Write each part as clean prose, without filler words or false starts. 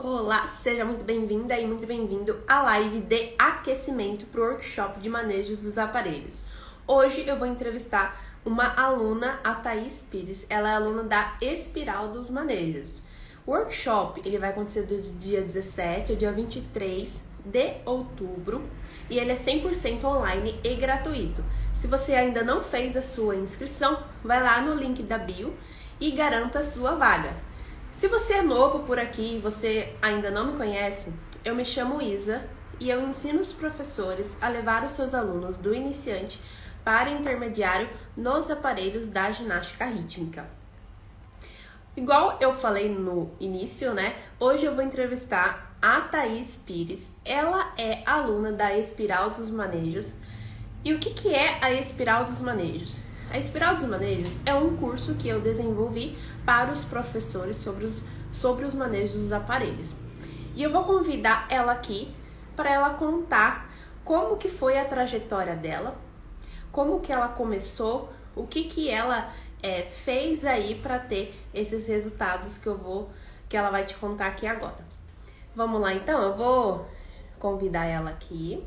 Olá, seja muito bem-vinda e muito bem-vindo à live de aquecimento para o workshop de manejos dos aparelhos. Hoje eu vou entrevistar uma aluna, a Thaís Pires. Ela é aluna da Espiral dos Manejos. O workshop ele vai acontecer do dia 17 ao dia 23 de outubro e ele é 100% online e gratuito. Se você ainda não fez a sua inscrição, vai lá no link da bio e garanta a sua vaga. Se você é novo por aqui e você ainda não me conhece, eu me chamo Isa e eu ensino os professores a levar os seus alunos do iniciante para intermediário nos aparelhos da ginástica rítmica. Igual eu falei no início, né? Hoje eu vou entrevistar a Thaís Pires. Ela é aluna da Espiral dos Manejos. E o que é a Espiral dos Manejos? A Espiral dos Manejos é um curso que eu desenvolvi para os professores sobre os manejos dos aparelhos. E eu vou convidar ela aqui para ela contar como que foi a trajetória dela, como que ela começou, o que ela fez aí para ter esses resultados que ela vai te contar aqui agora. Vamos lá então, eu vou convidar ela aqui.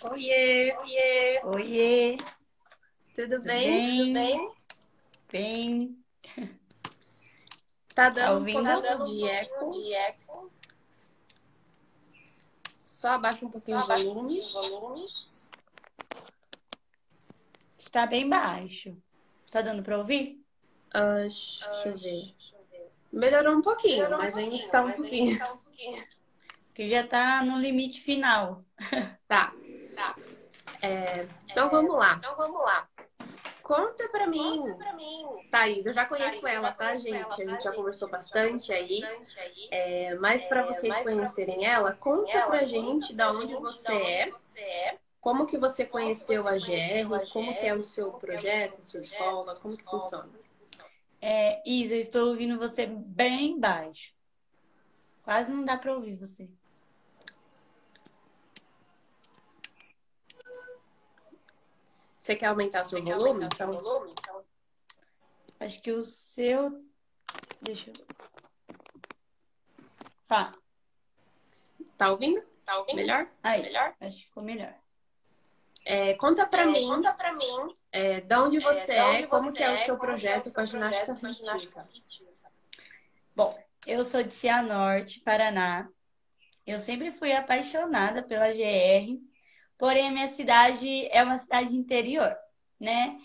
Oiê! Oiê! Oiê! Tudo bem? Tudo bem? Bem. Tá dando ouvindo? um pouco de eco. Só abaixa um pouquinho o volume. Está bem baixo. Tá dando para ouvir? Deixa eu ver. Melhorou um pouquinho, mas ainda está um pouquinho. Que já tá no limite final. Tá. Então vamos lá. Conta pra mim, Thaís, eu já conheço ela, tá, gente? A gente já conversou bastante aí. Mas para vocês conhecerem ela, conta pra gente da onde você é, como que você conheceu a GR, como que é o seu projeto, a sua escola, como que funciona? Isa, estou ouvindo você bem baixo. Quase não dá para ouvir você. Você quer aumentar seu volume? Acho que o seu... Deixa eu... Tá. Tá ouvindo? Melhor? Aí, acho que ficou melhor. Conta pra mim de onde você é, como que é o seu projeto com a ginástica rítmica. Bom, eu sou de Cianorte, Paraná. Eu sempre fui apaixonada pela GR, porém a minha cidade é uma cidade interior, né?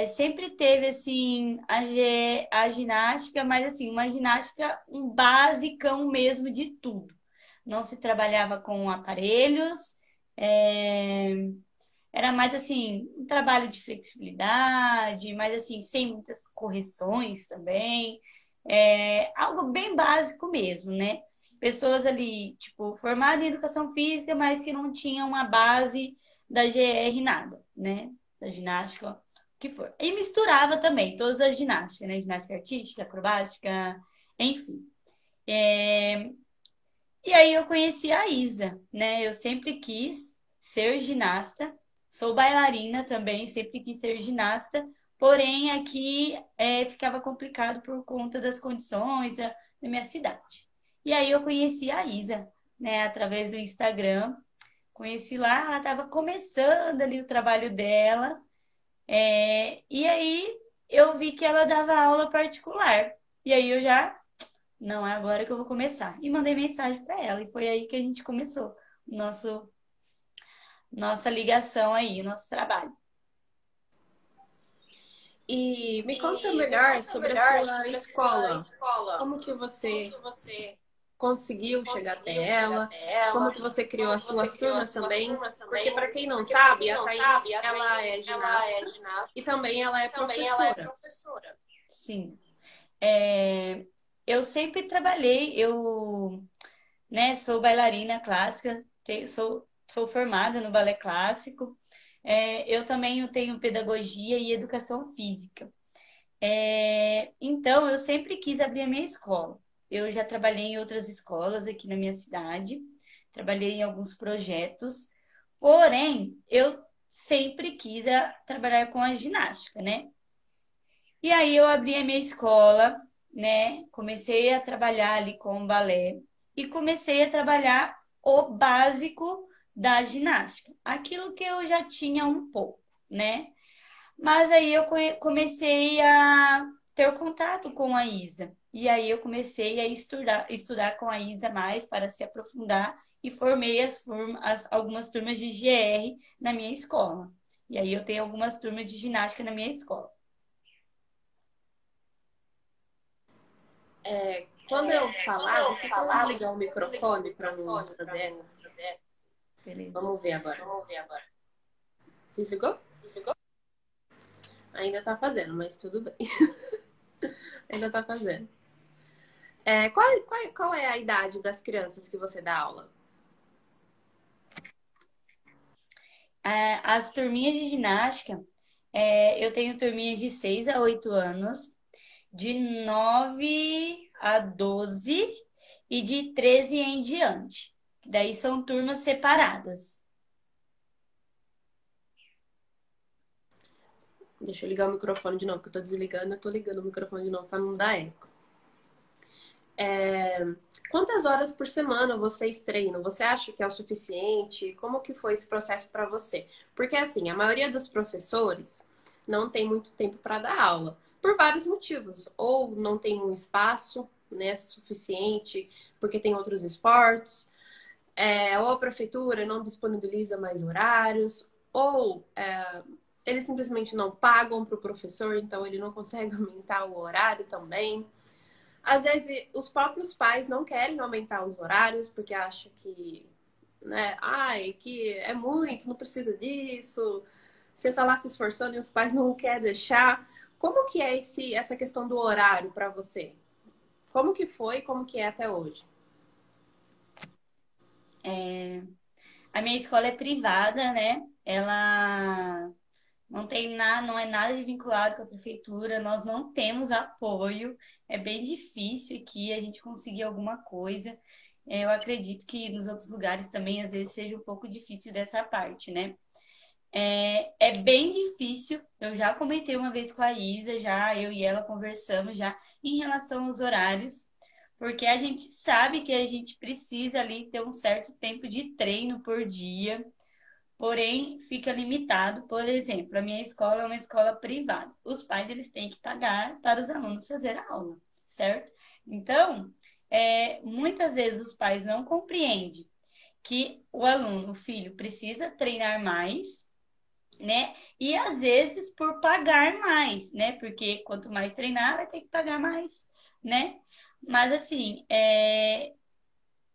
Sempre teve, assim, a ginástica, mas, assim, uma ginástica, um basicão mesmo de tudo. Não se trabalhava com aparelhos, era mais, assim, um trabalho de flexibilidade, mas, assim, sem muitas correções também. Algo bem básico mesmo, né? Pessoas ali, tipo, formadas em educação física, mas que não tinham uma base da GR nada, né? Da ginástica, o que for. E misturava também todas as ginásticas, né? Ginástica artística, acrobática, enfim. E aí eu conheci a Isa, né? Eu sempre quis ser ginasta, sou bailarina também, sempre quis ser ginasta, porém aqui ficava complicado por conta das condições da minha cidade. E aí eu conheci a Isa, né, através do Instagram. Conheci lá, ela estava começando ali o trabalho dela. E aí eu vi que ela dava aula particular. E aí eu já, não, é agora que eu vou começar. E mandei mensagem para ela. E foi aí que a gente começou nossa ligação aí, nosso trabalho. E me conta melhor sobre a sua escola. Como que você conseguiu chegar até ela? Como que você criou as suas turmas também? Porque para quem não sabe, a Thaís, ela é ginasta e também ela é professora. Sim. Eu sempre trabalhei, né, sou bailarina clássica, sou formada no balé clássico. Eu também tenho pedagogia e educação física. Então, eu sempre quis abrir a minha escola. Eu já trabalhei em outras escolas aqui na minha cidade, trabalhei em alguns projetos, porém, eu sempre quis trabalhar com a ginástica, né? E aí eu abri a minha escola, né? Comecei a trabalhar ali com o balé e comecei a trabalhar o básico da ginástica, aquilo que eu já tinha um pouco, né? Mas aí eu comecei a ter contato com a Isa. E aí eu comecei a estudar com a Isa mais para se aprofundar e formei algumas turmas de GR na minha escola. E aí eu tenho algumas turmas de ginástica na minha escola. Quando eu falar, você quer desligar o microfone para não fazer eco? Beleza. Vamos ver agora. Desligou? Ainda tá fazendo, mas tudo bem. Ainda tá fazendo. Qual é a idade das crianças que você dá aula? As turminhas de ginástica, eu tenho turminhas de 6 a 8 anos, de 9 a 12 e de 13 em diante. Daí são turmas separadas. Deixa eu ligar o microfone de novo, que eu tô desligando. Eu tô ligando o microfone de novo pra não dar eco. Quantas horas por semana vocês treinam? Você acha que é o suficiente? Como que foi esse processo para você? Porque assim, a maioria dos professores não tem muito tempo para dar aula, por vários motivos. Ou não tem um espaço, né, suficiente, porque tem outros esportes, ou a prefeitura não disponibiliza mais horários, ou eles simplesmente não pagam para o professor, então ele não consegue aumentar o horário também. Às vezes, os próprios pais não querem aumentar os horários porque acham que, né, que é muito, não precisa disso. Você tá lá se esforçando e os pais não querem deixar. Como que é essa questão do horário para você? Como que foi e como que é até hoje? A minha escola é privada, né? Ela não tem nada, não é nada de vinculado com a prefeitura, nós não temos apoio. É bem difícil aqui a gente conseguir alguma coisa. Eu acredito que nos outros lugares também às vezes seja um pouco difícil dessa parte, né? É bem difícil. Eu já comentei uma vez com a Isa, já eu e ela conversamos já em relação aos horários, porque a gente sabe que a gente precisa ali ter um certo tempo de treino por dia. Porém, fica limitado. Por exemplo, a minha escola é uma escola privada. Os pais eles têm que pagar para os alunos fazer a aula, certo? Então, muitas vezes os pais não compreendem que o aluno, o filho, precisa treinar mais, né? E às vezes por pagar mais, né? Porque quanto mais treinar, vai ter que pagar mais, né? Mas assim,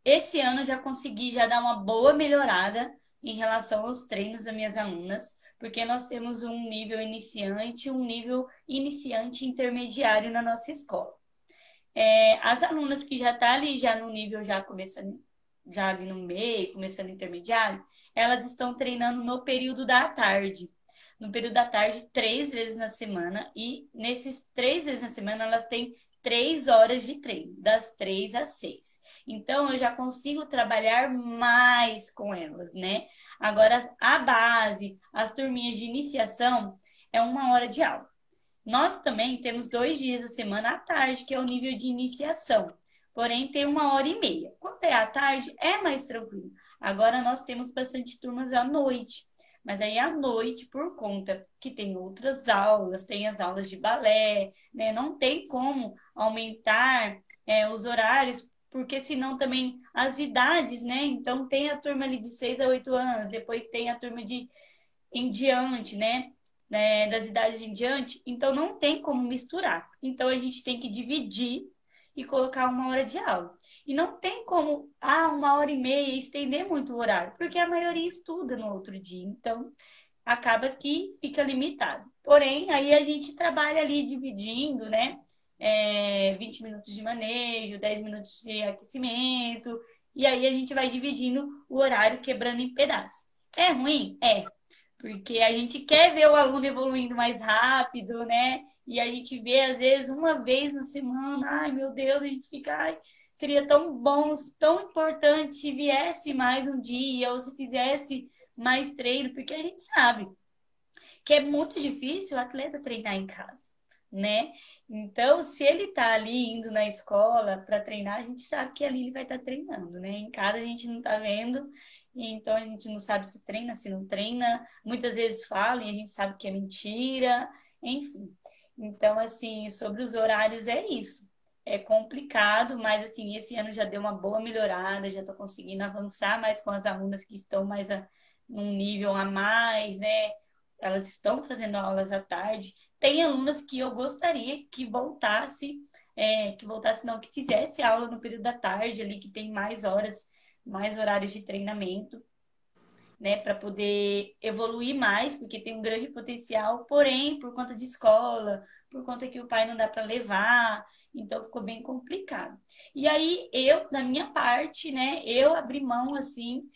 esse ano eu já consegui já dar uma boa melhorada em relação aos treinos das minhas alunas, porque nós temos um nível iniciante, um nível iniciante intermediário na nossa escola. As alunas que já estão ali já no nível já começando, já ali no meio, começando intermediário, elas estão treinando no período da tarde. No período da tarde, 3 vezes na semana, e nesses 3 vezes na semana elas têm 3 horas de treino, das 3 às 6. Então, eu já consigo trabalhar mais com elas, né? Agora, a base, as turminhas de iniciação, é 1 hora de aula. Nós também temos 2 dias da semana à tarde, que é o nível de iniciação. Porém, tem 1 hora e meia. Quando é à tarde, é mais tranquilo. Agora, nós temos bastante turmas à noite. Mas aí, à noite, por conta que tem outras aulas, tem as aulas de balé, né? Não tem como aumentar, os horários, porque senão também as idades, né? Então, tem a turma ali de 6 a 8 anos, depois tem a turma de em diante, né, das idades em diante, então não tem como misturar. Então a gente tem que dividir e colocar 1 hora de aula. E não tem como, 1 hora e meia, estender muito o horário, porque a maioria estuda no outro dia, então acaba que fica limitado. Porém, aí a gente trabalha ali dividindo, né? 20 minutos de manejo, 10 minutos de aquecimento, e aí a gente vai dividindo o horário, quebrando em pedaços. É ruim? É, porque a gente quer ver o aluno evoluindo mais rápido, né? E a gente vê, às vezes, 1 vez na semana, ai meu Deus, a gente fica, ai, seria tão bom, tão importante se viesse mais um dia ou se fizesse mais treino, porque a gente sabe que é muito difícil o atleta treinar em casa, né? Então, se ele tá ali indo na escola para treinar, a gente sabe que ali ele vai estar treinando, né? Em casa a gente não tá vendo, então a gente não sabe se treina, se não treina. Muitas vezes falam e a gente sabe que é mentira, enfim. Então, assim, sobre os horários é isso. É complicado, mas assim, esse ano já deu uma boa melhorada, já tô conseguindo avançar mais com as alunas que estão mais num nível a mais, né? Elas estão fazendo aulas à tarde. Tem alunas que eu gostaria que voltasse não, que fizesse aula no período da tarde ali, que tem mais horas, mais horários de treinamento, né, para poder evoluir mais, porque tem um grande potencial, porém, por conta de escola, por conta que o pai não dá para levar, então ficou bem complicado. E aí eu, da minha parte, né, eu abri mão assim,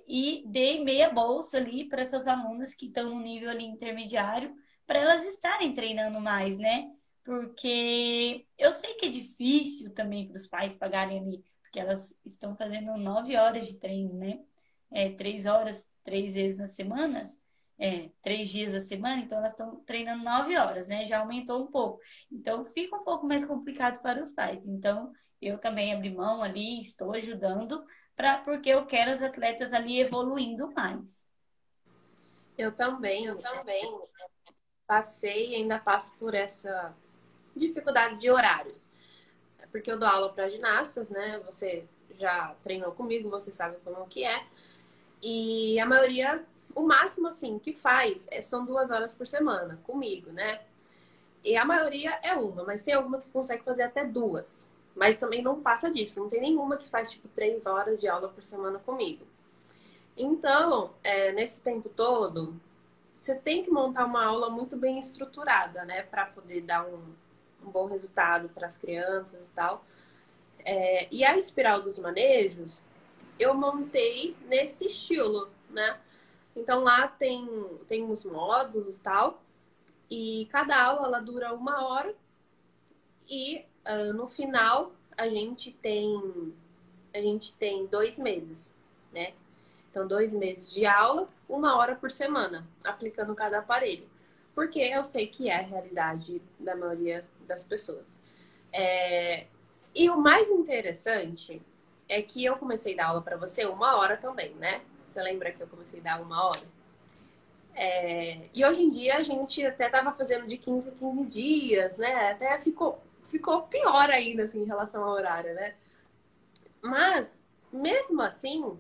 e dei meia bolsa ali para essas alunas que estão no nível ali intermediário, para elas estarem treinando mais, né? Porque eu sei que é difícil também para os pais pagarem ali, porque elas estão fazendo 9 horas de treino, né? 3 horas, 3 vezes na semana, 3 dias da semana, então elas estão treinando 9 horas, né? Já aumentou um pouco. Então fica um pouco mais complicado para os pais. Então eu também abri mão ali, estou ajudando, porque eu quero as atletas ali evoluindo mais. Eu também passei e ainda passo por essa dificuldade de horários. É porque eu dou aula para ginastas, né? Você já treinou comigo, você sabe como que é. E a maioria, o máximo assim que faz são 2 horas por semana comigo, né? E a maioria é uma, mas tem algumas que conseguem fazer até duas. Mas também não passa disso. Não tem nenhuma que faz tipo 3 horas de aula por semana comigo. Então, nesse tempo todo, você tem que montar uma aula muito bem estruturada, né? Para poder dar um bom resultado para as crianças e tal. E a espiral dos manejos, eu montei nesse estilo, né? Então lá tem uns módulos e tal. E cada aula ela dura 1 hora. E no final a gente tem 2 meses, né? Então 2 meses de aula, 1 hora por semana, aplicando cada aparelho. Porque eu sei que é a realidade da maioria das pessoas. E o mais interessante é que eu comecei a dar aula para você 1 hora também, né? Você lembra que eu comecei a dar 1 hora? E hoje em dia a gente até tava fazendo de 15 em 15 dias, né? Até ficou pior ainda, assim, em relação ao horário, né? Mas, mesmo assim,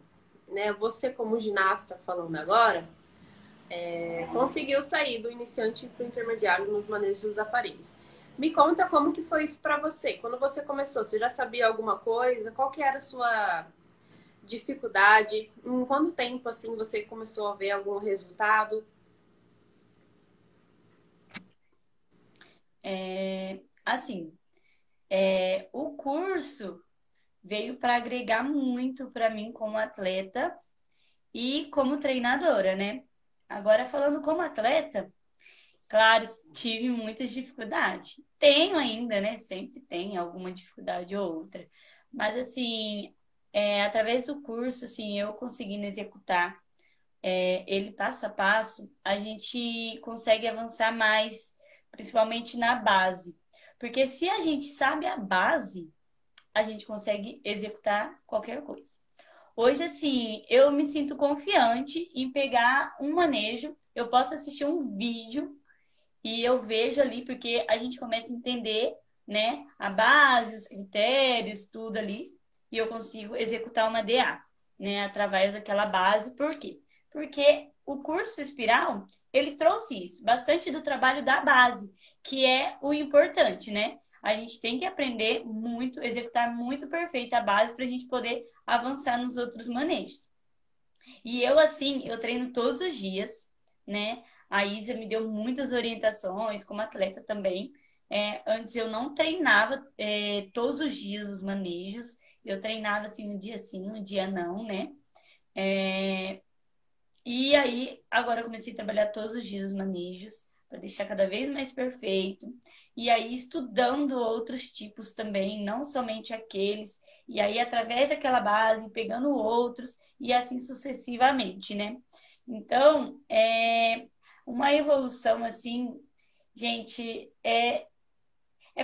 né, você como ginasta falando agora, conseguiu sair do iniciante para o intermediário nos manejos dos aparelhos. Me conta como que foi isso para você. Quando você começou, você já sabia alguma coisa? Qual que era a sua dificuldade? Em quanto tempo, assim, você começou a ver algum resultado? Assim, o curso veio para agregar muito para mim como atleta e como treinadora, né? Agora, falando como atleta, claro, tive muitas dificuldades. Tenho ainda, né? Sempre tem alguma dificuldade ou outra. Mas, assim, através do curso, assim, eu conseguindo executar ele passo a passo, a gente consegue avançar mais, principalmente na base. Porque se a gente sabe a base, a gente consegue executar qualquer coisa. Hoje, assim, eu me sinto confiante em pegar um manejo, eu posso assistir um vídeo e eu vejo ali, porque a gente começa a entender, né, a base, os critérios, tudo ali, e eu consigo executar uma DA, né, através daquela base. Por quê? Porque o curso Espiral, ele trouxe isso, bastante do trabalho da base, que é o importante, né? A gente tem que aprender muito, executar muito perfeito a base para a gente poder avançar nos outros manejos. E eu, assim, eu treino todos os dias, né? A Isa me deu muitas orientações, como atleta também. Antes eu não treinava todos os dias os manejos, eu treinava assim um dia sim, um dia não, né? É, e aí, agora eu comecei a trabalhar todos os dias os manejos, para deixar cada vez mais perfeito. e aí estudando outros tipos também, não somente aqueles, e aí através daquela base, pegando outros, e assim sucessivamente, né? Então, é uma evolução assim, gente, é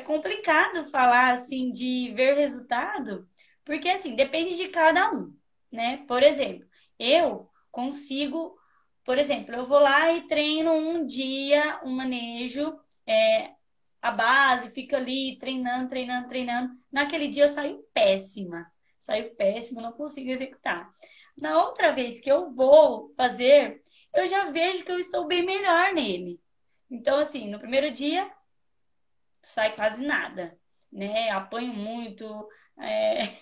complicado falar assim de ver resultado, porque assim, depende de cada um, né? Por exemplo, eu consigo, por exemplo, eu vou lá e treino um dia um manejo, a base, fica ali treinando, treinando, treinando. Naquele dia eu saio péssima, não consigo executar. Na outra vez que eu vou fazer, eu já vejo que eu estou bem melhor nele. Então, assim, no primeiro dia sai quase nada, né? Apanho muito, é,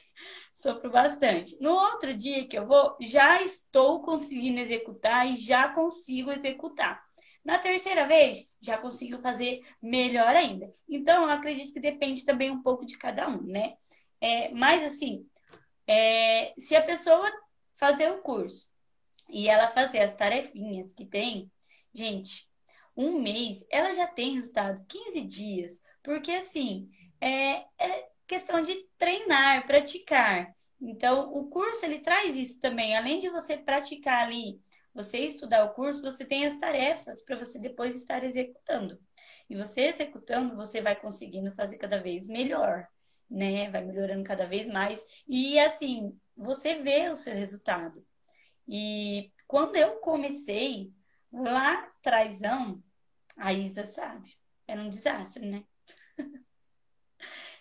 sofro bastante. No outro dia que eu vou, já estou conseguindo executar e já consigo executar. Na terceira vez, já consigo fazer melhor ainda. Então, eu acredito que depende também um pouco de cada um, né? Mas, assim, se a pessoa fazer o curso e ela fazer as tarefinhas que tem, gente, um mês ela já tem resultado, 15 dias, porque assim, é questão de treinar, praticar. Então, o curso ele traz isso também, além de você praticar ali, você estudar o curso, você tem as tarefas para você depois estar executando. E você executando, você vai conseguindo fazer cada vez melhor, né? Vai melhorando cada vez mais. E assim, você vê o seu resultado. E quando eu comecei, lá atrásão, a Isa sabe, era um desastre, né?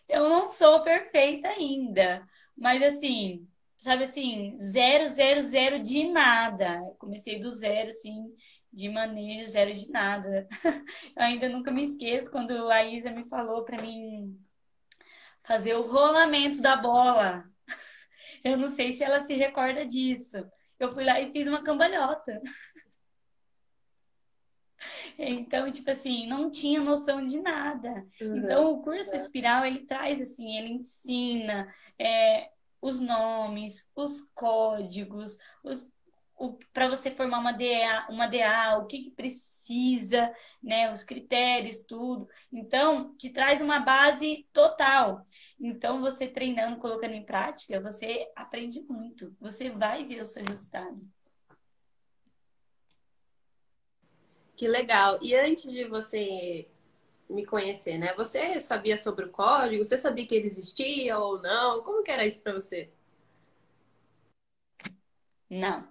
Eu não sou perfeita ainda, mas assim, sabe assim, zero, zero, zero de nada. Eu comecei do zero, assim, de manejo, zero de nada. Eu ainda nunca me esqueço quando a Isa me falou para mim fazer o rolamento da bola. Eu não sei se ela se recorda disso. Eu fui lá e fiz uma cambalhota. Então, tipo assim, não tinha noção de nada. Uhum. Então, o curso Espiral, ele traz, assim, ele ensina os nomes, os códigos, para você formar uma DA, o que que precisa, né, os critérios, tudo. Então, te traz uma base total. Então, você treinando, colocando em prática, você aprende muito. Você vai ver o seu resultado. Que legal. E antes de você me conhecer, né? Você sabia sobre o código? Você sabia que ele existia ou não? Como que era isso pra você? Não.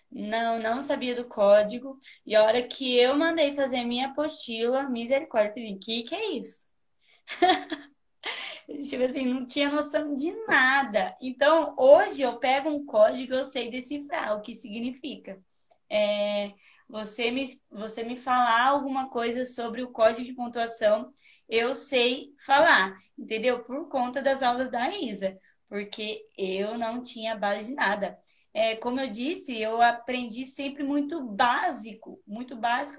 Não, não sabia do código. E a hora que eu mandei fazer a minha apostila, misericórdia, eu falei, que é isso? Tipo assim, não tinha noção de nada. Então, hoje eu pego um código, eu sei decifrar o que significa. É, você me falar alguma coisa sobre o código de pontuação, eu sei falar, entendeu? Por conta das aulas da Isa, porque eu não tinha base de nada. Como eu disse, eu aprendi sempre muito básico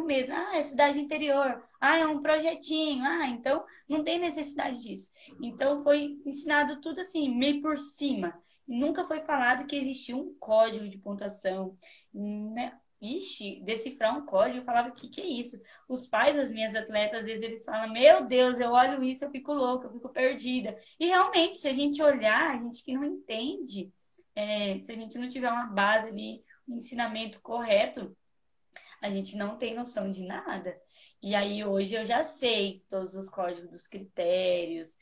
mesmo. Ah, é cidade interior. Ah, é um projetinho. Ah, então não tem necessidade disso. Então foi ensinado tudo assim, meio por cima. Nunca foi falado que existia um código de pontuação, né? Ixi, decifrar um código, eu falava, o que que é isso? Os pais das minhas atletas, às vezes eles falam, meu Deus, eu olho isso, eu fico louca, eu fico perdida. E realmente, se a gente olhar, a gente que não entende, se a gente não tiver uma base ali, um ensinamento correto, a gente não tem noção de nada. E aí hoje eu já sei todos os códigos dos critérios,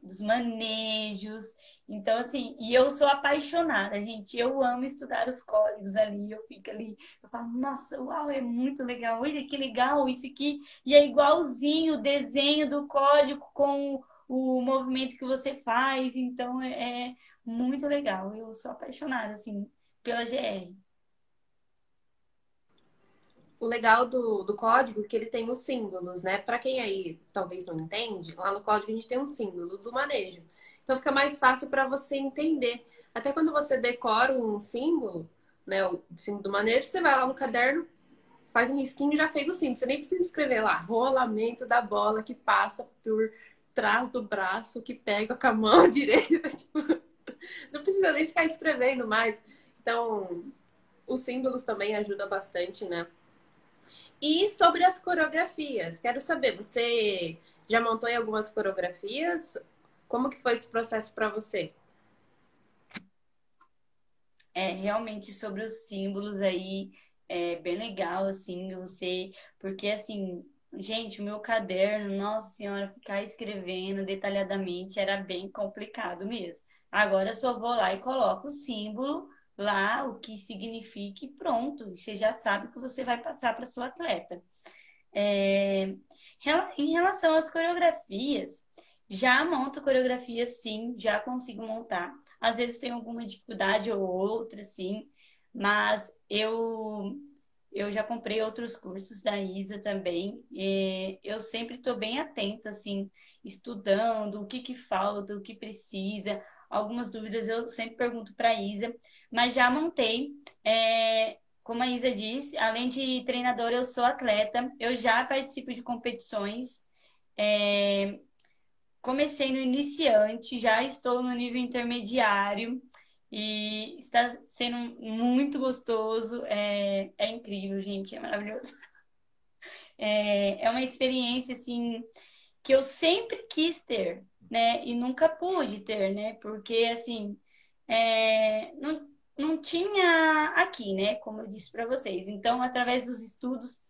dos manejos. Então, assim, e eu sou apaixonada, gente. Eu amo estudar os códigos ali. Eu fico ali, eu falo, nossa, uau, é muito legal. Olha que legal isso aqui. E é igualzinho o desenho do código com o movimento que você faz. Então, é muito legal. Eu sou apaixonada, assim, pela GR. O legal do código é que ele tem os símbolos, né? Para quem aí talvez não entende, lá no código a gente tem um símbolo do manejo. Então fica mais fácil para você entender. Até quando você decora um símbolo, né? O símbolo do manejo, você vai lá no caderno, faz um risquinho e já fez o símbolo. Você nem precisa escrever lá, rolamento da bola que passa por trás do braço, que pega com a mão direita. Tipo, não precisa nem ficar escrevendo mais. Então, os símbolos também ajudam bastante, né? E sobre as coreografias, quero saber, você Já montou em algumas coreografias? Como que foi esse processo para você? É, realmente sobre os símbolos aí, é bem legal, assim, você, porque assim, gente, o meu caderno, nossa senhora, ficar escrevendo detalhadamente era bem complicado mesmo. Agora eu só vou lá e coloco o símbolo lá, o que significa e pronto, você já sabe que você vai passar para sua atleta. É, em relação às coreografias, já monto coreografias, sim, já consigo montar. Às vezes tem alguma dificuldade ou outra, sim, mas eu já comprei outros cursos da Isa também. E eu sempre estou bem atenta, assim, estudando o que que falta, o que precisa. Algumas dúvidas eu sempre pergunto para a Isa, mas já montei. Como a Isa disse, além de treinadora, eu sou atleta. Eu já participo de competições. É, Comecei no iniciante, já estou no nível intermediário e está sendo muito gostoso. É incrível, gente, é maravilhoso. É uma experiência assim que eu sempre quis ter, né? E nunca pude ter, né? Porque assim, não tinha aqui, né? Como eu disse para vocês. Então, através dos estudos,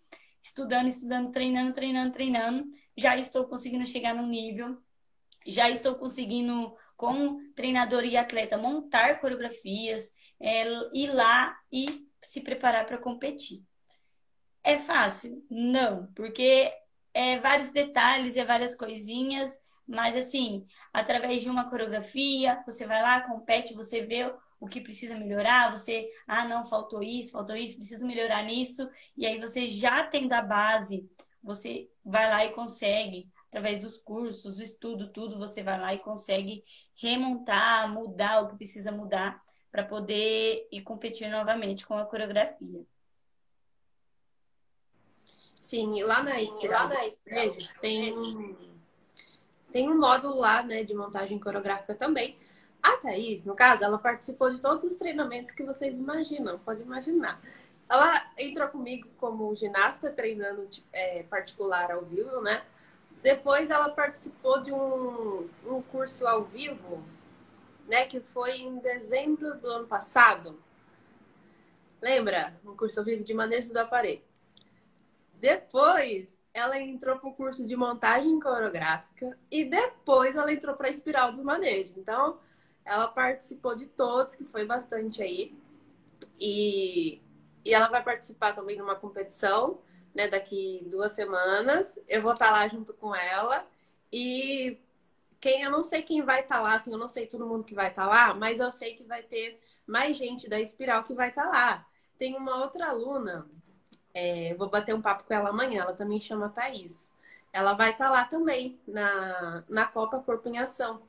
estudando, treinando, já estou conseguindo chegar no nível, já estou conseguindo, com treinador e atleta, montar coreografias, ir lá e se preparar para competir. É fácil? Não, porque é vários detalhes, é várias coisinhas, mas assim, através de uma coreografia, você vai lá, compete, você vê o que precisa melhorar, você, não, faltou isso, preciso melhorar nisso, e aí você já tendo a base, você vai lá e consegue, através dos cursos, do estudo, tudo, você vai lá e consegue remontar, mudar o que precisa mudar para poder ir competir novamente com a coreografia. Sim, e lá na Espiral dos Manejos tem um módulo lá, né, de montagem coreográfica também. A Thaís, no caso, ela participou de todos os treinamentos que vocês imaginam, pode imaginar. Ela entrou comigo como ginasta, treinando particular ao vivo, né? Depois ela participou de um curso ao vivo, né? Que foi em dezembro do ano passado. Lembra? Um curso ao vivo de manejo do aparelho. Depois ela entrou para o curso de montagem coreográfica e depois ela entrou para a Espiral dos Manejos. Então, ela participou de todos, que foi bastante aí. E, e ela vai participar também de uma competição, né, daqui 2 semanas. Eu vou estar lá junto com ela. E eu não sei quem vai estar lá, assim, eu não sei todo mundo que vai estar lá, mas eu sei que vai ter mais gente da Espiral que vai estar lá. Tem uma outra aluna, vou bater um papo com ela amanhã, ela também chama Thaís. Ela vai estar lá também, na Copa Corpo em Ação.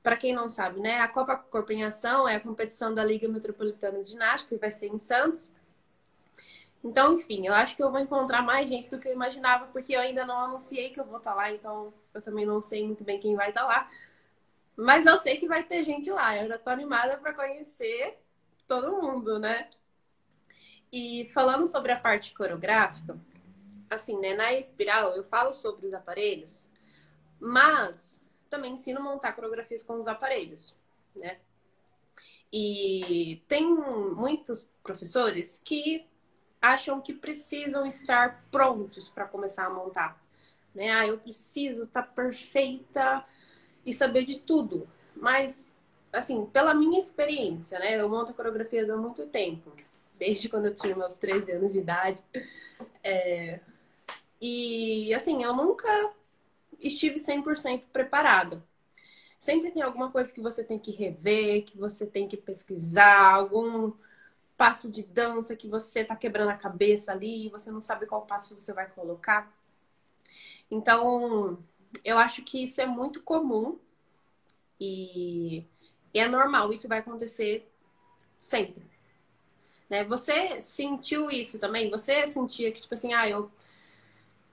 Para quem não sabe, né? A Copa Corpo em Ação é a competição da Liga Metropolitana de Ginástica, que vai ser em Santos. Então, enfim, eu acho que eu vou encontrar mais gente do que eu imaginava, porque eu ainda não anunciei que eu vou estar lá, então eu também não sei muito bem quem vai estar lá. Mas eu sei que vai ter gente lá. Eu já tô animada para conhecer todo mundo, né? E falando sobre a parte coreográfica, assim, né, na Espiral eu falo sobre os aparelhos, mas também ensino a montar coreografias com os aparelhos, né? E tem muitos professores que acham que precisam estar prontos para começar a montar, né? Eu preciso estar perfeita e saber de tudo. Mas, assim, pela minha experiência, né? Eu monto coreografias há muito tempo, desde quando eu tinha meus 13 anos de idade. E, assim, eu nunca estive 100% preparada. Sempre tem alguma coisa que você tem que rever, que você tem que pesquisar, algum passo de dança que você tá quebrando a cabeça ali e você não sabe qual passo você vai colocar. Então, eu acho que isso é muito comum e é normal, isso vai acontecer sempre, né? Você sentiu isso também? Você sentia que, tipo assim,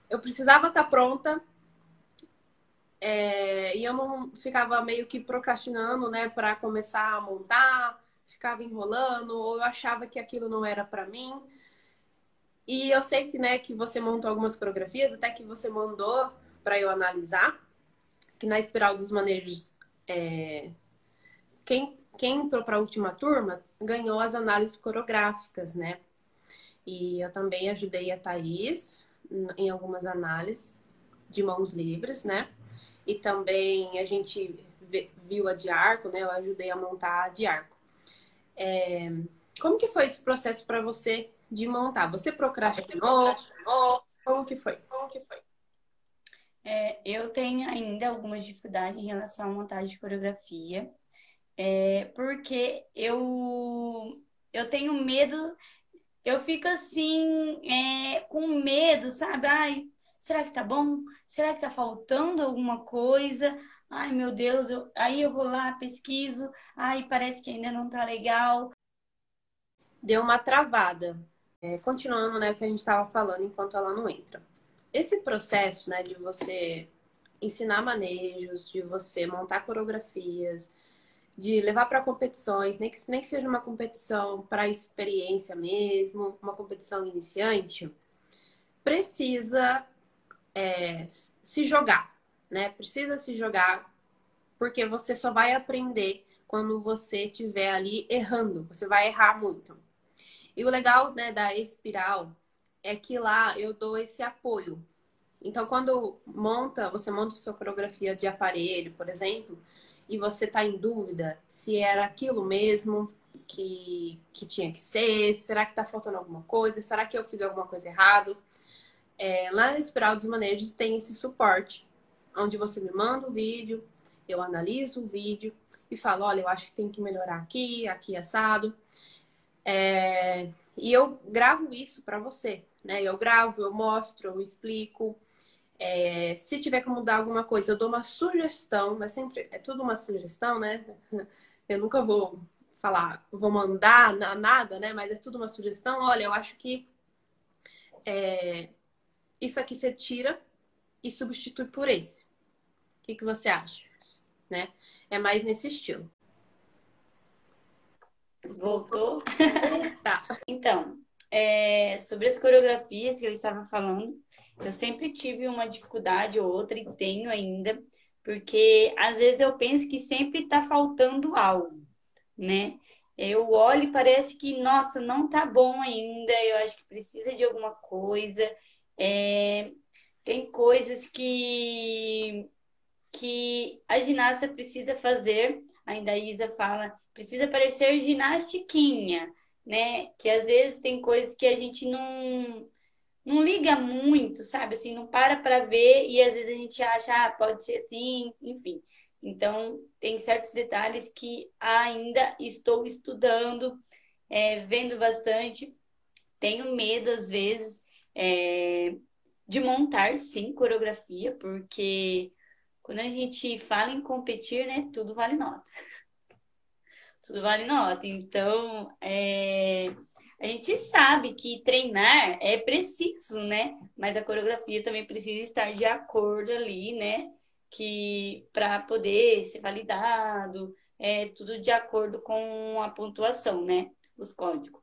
eu precisava estar pronta, e eu não ficava meio que procrastinando, né, para começar a montar, ficava enrolando, ou eu achava que aquilo não era para mim. E eu sei que, né, que você montou algumas coreografias, até que você mandou para eu analisar, que na Espiral dos Manejos, quem entrou para a última turma ganhou as análises coreográficas, né? E eu também ajudei a Thaís em algumas análises de mãos livres, né? E também a gente viu a de arco, né? Eu ajudei a montar a de arco. Como que foi esse processo para você de montar? Você procrastinou? Como que foi? Eu tenho ainda algumas dificuldades em relação à montagem de coreografia, porque eu tenho medo, eu fico assim, com medo, sabe? Ai, será que tá bom? Será que tá faltando alguma coisa? Ai, meu Deus, aí eu vou lá, pesquiso, ai, parece que ainda não tá legal. Deu uma travada. Continuando, né, o que a gente estava falando enquanto ela não entra. Esse processo, né, de você ensinar manejos, de você montar coreografias, de levar para competições, nem que seja uma competição para experiência mesmo, uma competição iniciante, precisa se jogar, né? Precisa se jogar, porque você só vai aprender quando você estiver ali errando. Você vai errar muito. E o legal, né, da Espiral é que lá eu dou esse apoio. Então, quando você monta sua coreografia de aparelho, por exemplo, e você está em dúvida se era aquilo mesmo que tinha que ser, será que está faltando alguma coisa, será que eu fiz alguma coisa errada? Lá na Espiral dos Manejos tem esse suporte, onde você me manda o vídeo, eu analiso o vídeo e falo, olha, eu acho que tem que melhorar aqui, aqui assado. E eu gravo isso para você, né? Eu gravo, eu mostro, eu explico. Se tiver que mudar alguma coisa, eu dou uma sugestão, mas sempre é tudo uma sugestão, né? Eu nunca vou falar, vou mandar nada, né? Mas é tudo uma sugestão. Olha, eu acho que isso aqui você tira e substitui por esse. O que você acha? Né? É mais nesse estilo. Voltou? Tá. Então, sobre as coreografias que eu estava falando, eu sempre tive uma dificuldade ou outra e tenho ainda, porque às vezes eu penso que sempre está faltando algo, né? Eu olho e parece que, nossa, não tá bom ainda, eu acho que precisa de alguma coisa. É, tem coisas que a ginasta precisa fazer, ainda a Isa fala, precisa parecer ginastiquinha, né? Que às vezes tem coisas que a gente não liga muito, sabe? Assim, não para ver e às vezes a gente acha, pode ser assim, enfim. Então, tem certos detalhes que ainda estou estudando, vendo bastante. Tenho medo, às vezes, de montar, sim, coreografia, porque quando a gente fala em competir, né, tudo vale nota. Tudo vale nota. Então, a gente sabe que treinar é preciso, né? Mas a coreografia também precisa estar de acordo ali, né? Que para poder ser validado, tudo de acordo com a pontuação, né? Os códigos.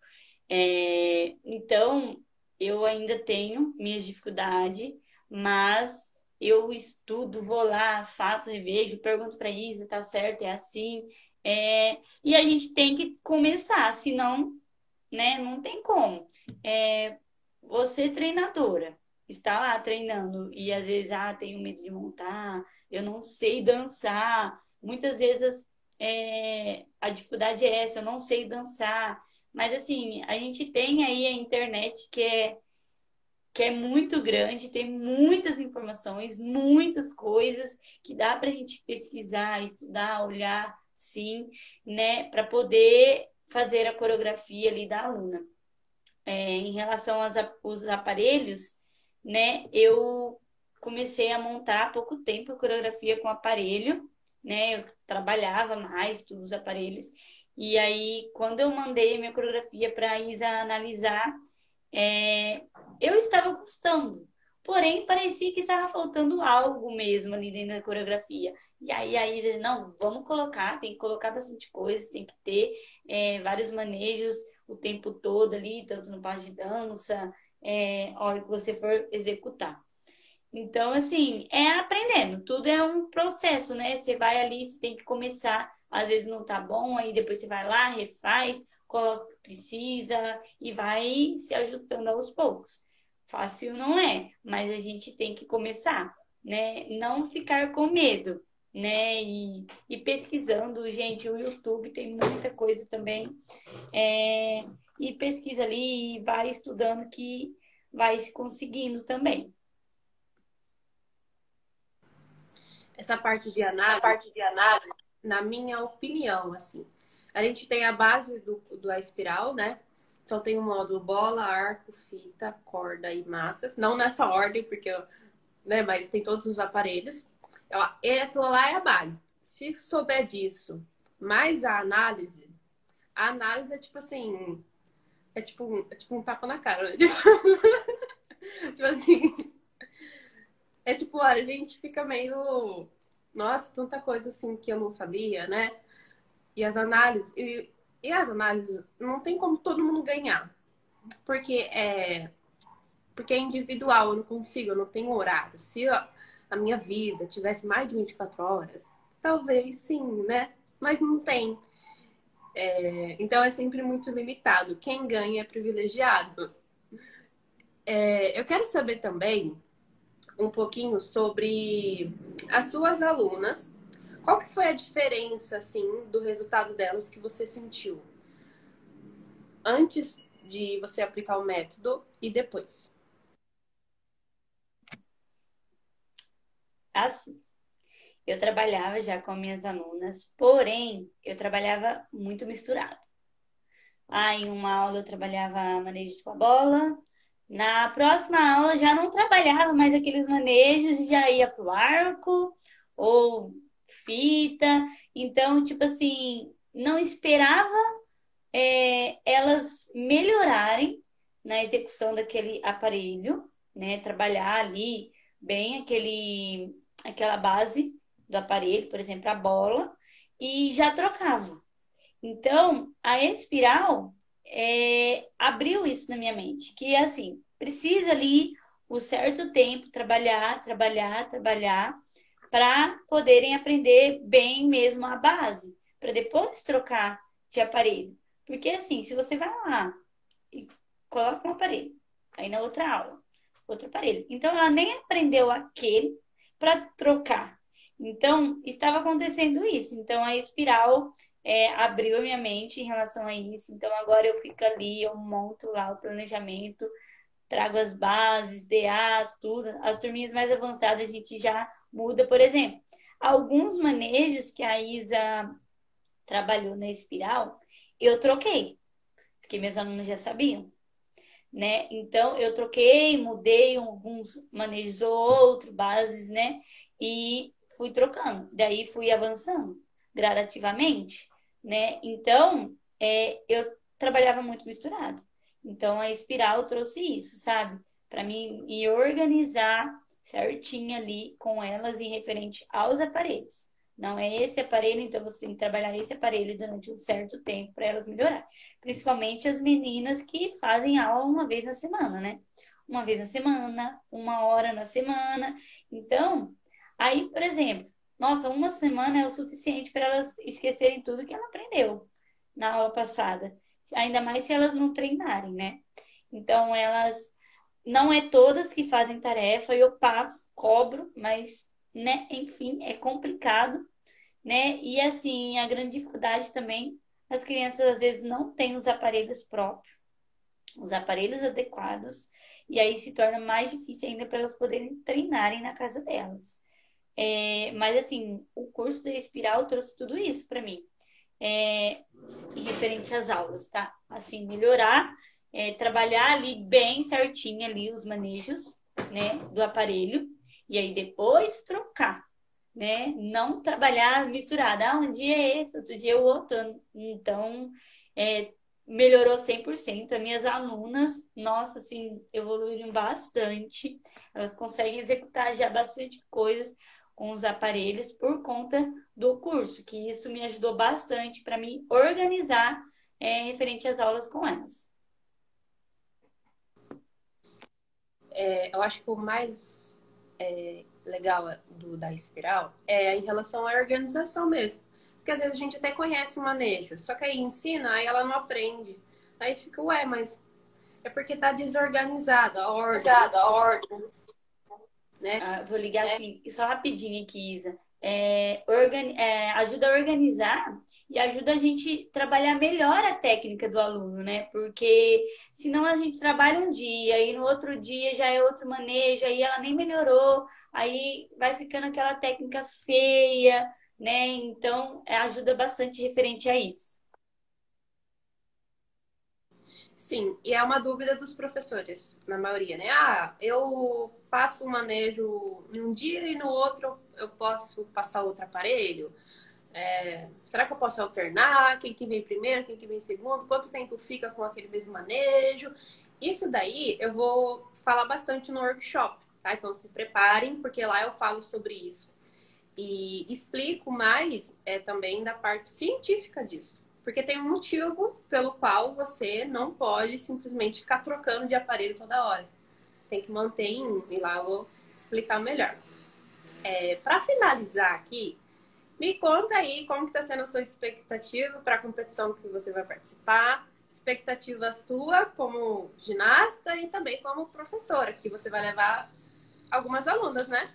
Então, eu ainda tenho minhas dificuldades, mas eu estudo, vou lá, faço, revejo, pergunto para Isa, tá certo, é assim. E a gente tem que começar, senão, né, não tem como. Você, treinadora, está lá treinando e às vezes, tenho medo de montar, eu não sei dançar. Muitas vezes a dificuldade é essa, eu não sei dançar. Mas assim, a gente tem aí a internet que é muito grande, tem muitas informações, muitas coisas que dá para a gente pesquisar, estudar, olhar, sim, né, para poder fazer a coreografia ali da aluna. Em relação aos aparelhos, né, eu comecei a montar há pouco tempo a coreografia com aparelho, né, eu trabalhava mais todos os aparelhos, e aí quando eu mandei a minha coreografia para a Isa analisar, é, eu estava gostando, porém parecia que estava faltando algo mesmo ali dentro da coreografia. E aí a Isa, não, vamos colocar, tem que colocar bastante coisa, tem que ter vários manejos o tempo todo ali, tanto no passo de dança, a hora que você for executar. Então, assim, é aprendendo. Tudo é um processo, né? Você vai ali, você tem que começar. Às vezes não tá bom, aí depois você vai lá, refaz, coloca o que precisa e vai se ajustando aos poucos. Fácil não é, mas a gente tem que começar, né? Não ficar com medo, né? E pesquisando, gente, o YouTube tem muita coisa também. É, e pesquisa ali e vai estudando que vai se conseguindo também. Essa parte de análise, na minha opinião, assim, a gente tem a base do A Espiral, né? Então tem o módulo bola, arco, fita, corda e massas. Não nessa ordem, porque né? Mas tem todos os aparelhos. E aquilo lá é a base. Se souber disso, mais a análise é tipo assim, é tipo um tapa na cara, né? Tipo assim, é tipo, a gente fica meio, nossa, tanta coisa assim que eu não sabia, né? E as análises não tem como todo mundo ganhar, porque porque é individual, eu não consigo, eu não tenho horário. Se a minha vida tivesse mais de 24 horas, talvez sim, né? Mas não tem. Então é sempre muito limitado. Quem ganha é privilegiado. Eu quero saber também um pouquinho sobre as suas alunas. Qual que foi a diferença, assim, do resultado delas que você sentiu antes de você aplicar o método e depois? Assim, eu trabalhava já com minhas alunas, porém, eu trabalhava muito misturado. Em uma aula eu trabalhava manejos com a bola, na próxima aula já não trabalhava mais aqueles manejos e já ia pro arco ou fita. Então, tipo assim, não esperava elas melhorarem na execução daquele aparelho, né? Trabalhar ali bem aquela base do aparelho, por exemplo, a bola, e já trocava. Então, a espiral abriu isso na minha mente, que é assim, precisa ali o certo tempo trabalhar, trabalhar, trabalhar, para poderem aprender bem mesmo a base, para depois trocar de aparelho. Porque assim, se você vai lá e coloca um aparelho, aí na outra aula, outro aparelho. Então, ela nem aprendeu aquele para trocar. Então, estava acontecendo isso. Então, a espiral abriu a minha mente em relação a isso. Então, agora eu fico ali, eu monto lá o planejamento, trago as bases, DAs, tudo. As turminhas mais avançadas a gente já muda, por exemplo. Alguns manejos que a Isa trabalhou na espiral, eu troquei, porque meus alunos já sabiam, né? Então eu troquei, mudei alguns manejos ou outros, bases, né? E fui trocando. Daí fui avançando gradativamente, né? Então eu trabalhava muito misturado. Então a espiral trouxe isso, sabe? Para mim me organizar certinho ali com elas em referente aos aparelhos. Não é esse aparelho, então você tem que trabalhar esse aparelho durante um certo tempo para elas melhorarem. Principalmente as meninas que fazem aula uma vez na semana, né? Uma vez na semana, uma hora na semana. Então, aí, por exemplo, nossa, uma semana é o suficiente para elas esquecerem tudo que ela aprendeu na aula passada. Ainda mais se elas não treinarem, né? Então, elas não é todas que fazem tarefa, eu passo, cobro, mas, né, enfim, é complicado, né? E assim, a grande dificuldade também, as crianças às vezes não têm os aparelhos próprios, os aparelhos adequados, e aí se torna mais difícil ainda para elas poderem treinarem na casa delas. Mas assim, o curso da Espiral trouxe tudo isso para mim, é, referente às aulas, tá? Assim, melhorar, trabalhar ali bem certinho ali os manejos, né, do aparelho, e aí depois trocar, né? Não trabalhar misturado. Um dia é esse, outro dia é o outro. Então, é, melhorou 100%. As minhas alunas, nossa, assim, evoluíram bastante. Elas conseguem executar já bastante coisas com os aparelhos por conta do curso, que isso me ajudou bastante para me organizar referente às aulas com elas. eu acho que o mais legal da espiral é em relação à organização mesmo. Porque às vezes a gente até conhece o manejo, só que aí ensina, aí ela não aprende. Aí fica, ué, mas é porque tá desorganizado a ordem, né? Vou ligar assim, só rapidinho aqui, Isa. Ajuda a organizar e ajuda a gente trabalhar melhor a técnica do aluno, né? Porque senão a gente trabalha um dia e no outro dia já é outro manejo, aí ela nem melhorou, aí vai ficando aquela técnica feia, né? Então, ajuda bastante referente a isso. Sim, e é uma dúvida dos professores, na maioria, né? Ah, eu passo o manejo em um dia e no outro eu posso passar outro aparelho? Será que eu posso alternar? Quem que vem primeiro, quem que vem segundo? Quanto tempo fica com aquele mesmo manejo? Isso daí eu vou falar bastante no workshop, tá? Então se preparem, porque lá eu falo sobre isso. E explico mais também da parte científica disso. Porque tem um motivo pelo qual você não pode simplesmente ficar trocando de aparelho toda hora. Tem que manter em um, e lá eu vou explicar melhor. Para finalizar aqui, me conta aí como que está sendo a sua expectativa para a competição que você vai participar, expectativa sua como ginasta e também como professora, que você vai levar algumas alunas, né?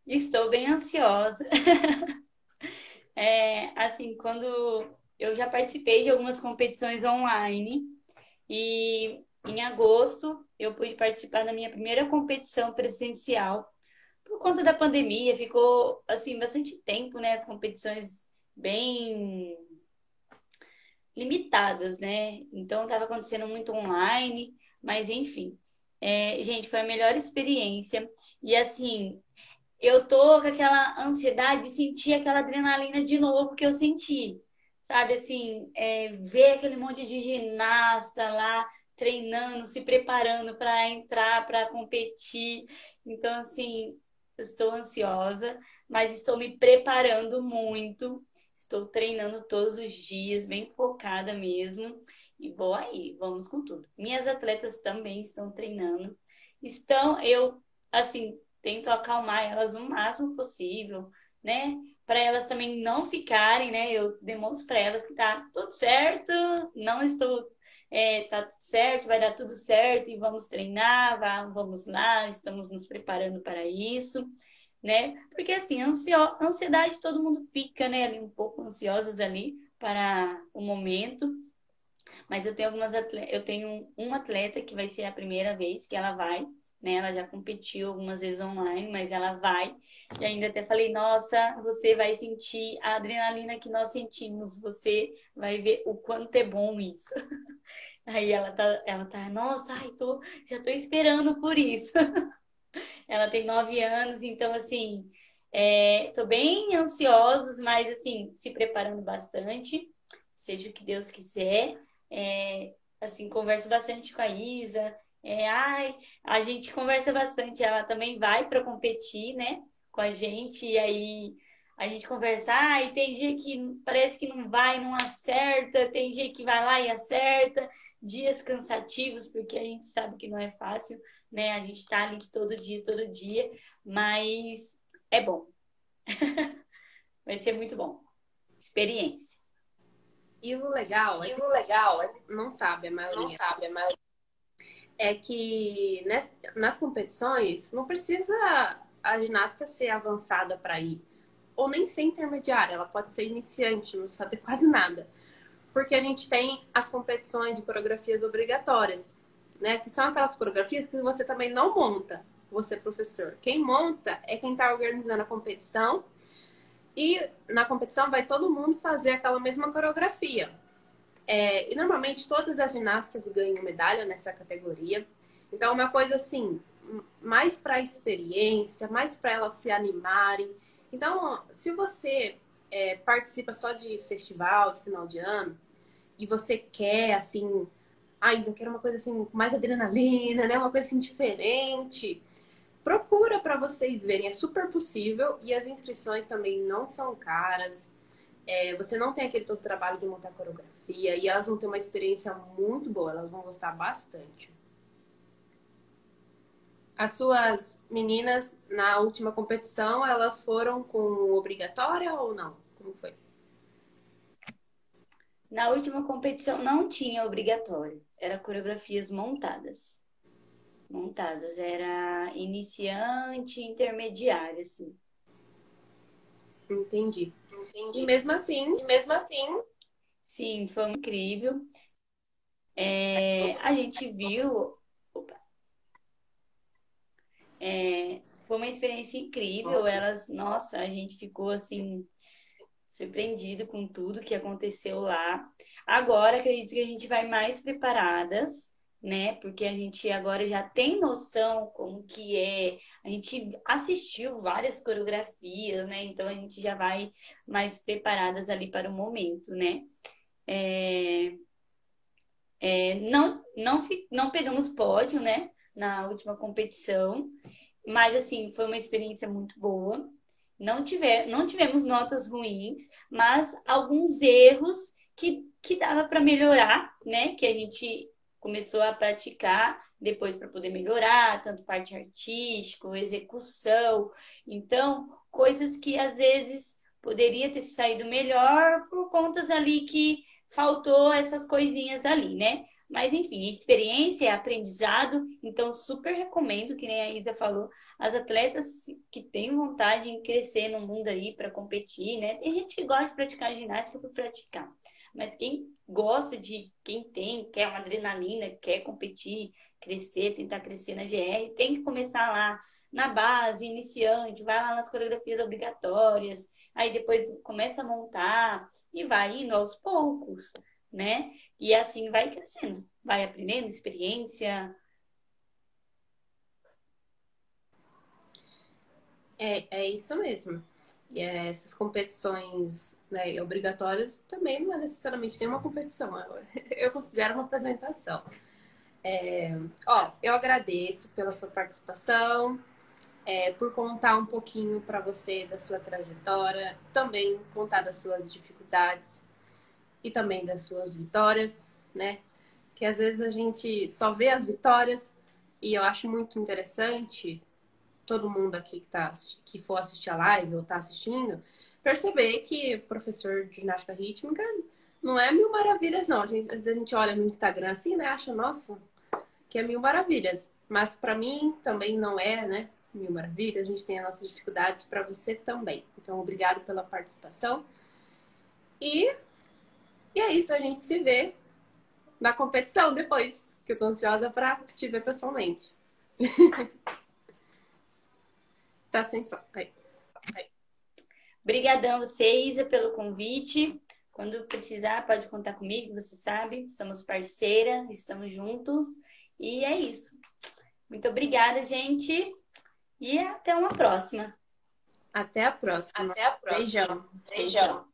Estou bem ansiosa. Assim, quando eu já participei de algumas competições online e em agosto eu pude participar da minha primeira competição presencial. Por conta da pandemia, ficou assim bastante tempo, né? As competições bem limitadas, né? Então estava acontecendo muito online, mas enfim. Gente, foi a melhor experiência. E assim, eu tô com aquela ansiedade de sentir aquela adrenalina de novo que eu senti. Sabe, assim, ver aquele monte de ginasta lá treinando, se preparando para entrar, para competir. Então, assim, estou ansiosa, mas estou me preparando muito. Estou treinando todos os dias, bem focada mesmo. E vou aí, vamos com tudo. Minhas atletas também estão treinando. Assim, tento acalmar elas o máximo possível, né? Para elas também não ficarem, né? Eu demonstro para elas que tá tudo certo, não estou, tá tudo certo, vai dar tudo certo e vamos treinar, vamos lá, estamos nos preparando para isso, né? Porque assim, ansiedade todo mundo fica, né? Ali um pouco ansiosos ali para o momento. Mas eu tenho um atleta que vai ser a primeira vez que ela vai, né? Ela já competiu algumas vezes online, mas ela vai. E ainda até falei, nossa, você vai sentir a adrenalina que nós sentimos, você vai ver o quanto é bom isso. Aí nossa, já tô esperando por isso. Ela tem 9 anos, então assim, tô bem ansiosa, mas assim, se preparando bastante, seja o que Deus quiser. Assim, converso bastante com a Isa. A gente conversa bastante. Ela também vai para competir, né, com a gente. E aí a gente conversa. E tem dia que parece que não vai, não acerta. Tem dia que vai lá e acerta. Dias cansativos, porque a gente sabe que não é fácil, né? A gente tá ali todo dia. Mas é bom. Vai ser muito bom. Experiência. E o legal é que não sabe, a maioria, é que nas competições não precisa a ginasta ser avançada para ir, ou nem ser intermediária, ela pode ser iniciante, não saber quase nada. Porque a gente tem as competições de coreografias obrigatórias, né? Que são aquelas coreografias que você também não monta, você professor. Quem monta é quem está organizando a competição e na competição vai todo mundo fazer aquela mesma coreografia. E normalmente todas as ginastas ganham medalha nessa categoria. Então, é uma coisa assim, mais para experiência, mais para elas se animarem. Então, se você participa só de festival, de final de ano, e você quer, assim, Isa, eu quero uma coisa assim, com mais adrenalina, né? Uma coisa assim diferente. Procura para vocês verem, é super possível e as inscrições também não são caras. Você não tem aquele todo trabalho de montar coreografia e elas vão ter uma experiência muito boa, elas vão gostar bastante. As suas meninas, na última competição, elas foram com obrigatória ou não? Como foi? Na última competição não tinha obrigatório, era coreografias montadas. Montadas, era iniciante, intermediária, assim. Entendi. Entendi. E mesmo assim, Sim, foi incrível. A gente viu, opa, foi uma experiência incrível. Elas, nossa, a gente ficou assim surpreendido com tudo que aconteceu lá. Agora acredito que a gente vai mais preparadas, né? Porque a gente agora já tem noção como que é. A gente assistiu várias coreografias, né? Então a gente já vai mais preparadas ali para o momento, né? É, não pegamos pódio, né? Na última competição, mas assim, foi uma experiência muito boa. Não tivemos notas ruins, mas alguns erros que dava para melhorar, né? Que a gente começou a praticar depois para poder melhorar, tanto parte artística, execução. Então, coisas que às vezes poderia ter saído melhor por contas ali que faltou essas coisinhas ali, né? Mas enfim, experiência é aprendizado, então super recomendo, que nem a Isa falou, as atletas que têm vontade em crescer no mundo aí para competir, né? Tem gente que gosta de praticar ginástica por praticar, mas quem gosta de, quem tem, quer uma adrenalina, quer competir, crescer, tentar crescer na GR, tem que começar lá na base, iniciante, vai lá nas coreografias obrigatórias, aí depois começa a montar e vai indo aos poucos, né? E assim vai crescendo, vai aprendendo experiência. é isso mesmo. E essas competições, né, obrigatórias também não é necessariamente nenhuma competição. Eu considero uma apresentação. Ó, eu agradeço pela sua participação, por contar um pouquinho para você da sua trajetória, também contar das suas dificuldades e também das suas vitórias, né? Que às vezes a gente só vê as vitórias e eu acho muito interessante todo mundo aqui que for assistir a live ou está assistindo, perceber que professor de ginástica rítmica não é mil maravilhas, não. Às vezes a gente olha no Instagram assim, né? Acha, nossa, que é mil maravilhas. Mas para mim também não é, né? Mil maravilhas. A gente tem as nossas dificuldades, para você também. Então, obrigado pela participação. E, e é isso, a gente se vê na competição depois, que eu tô ansiosa para te ver pessoalmente. Tá sem som. Aí. Obrigadão você, Isa, pelo convite. Quando precisar, pode contar comigo, você sabe, somos parceira, estamos juntos. E é isso. Muito obrigada, gente. E até uma próxima. Até a próxima. Até a próxima. Beijão. Beijão.